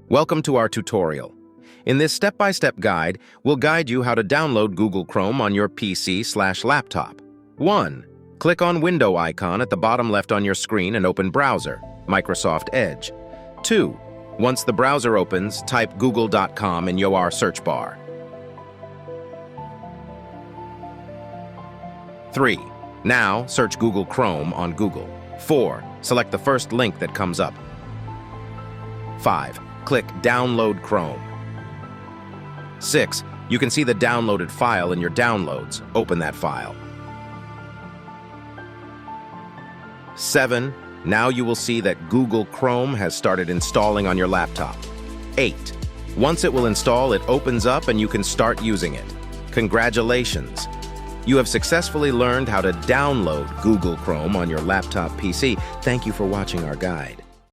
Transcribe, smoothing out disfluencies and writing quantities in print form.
Welcome to our tutorial. In this step-by-step guide, we'll guide you how to download Google Chrome on your PC/laptop. 1. Click on Window icon at the bottom left on your screen and open Browser, Microsoft Edge. 2. Once the browser opens, type google.com in your search bar. 3. Now, search Google Chrome on Google. 4. Select the first link that comes up. 5. Click Download Chrome. 6. You can see the downloaded file in your downloads. Open that file. 7. Now you will see that Google Chrome has started installing on your laptop. 8. Once it will install, it opens up and you can start using it. Congratulations! You have successfully learned how to download Google Chrome on your laptop PC. Thank you for watching our guide.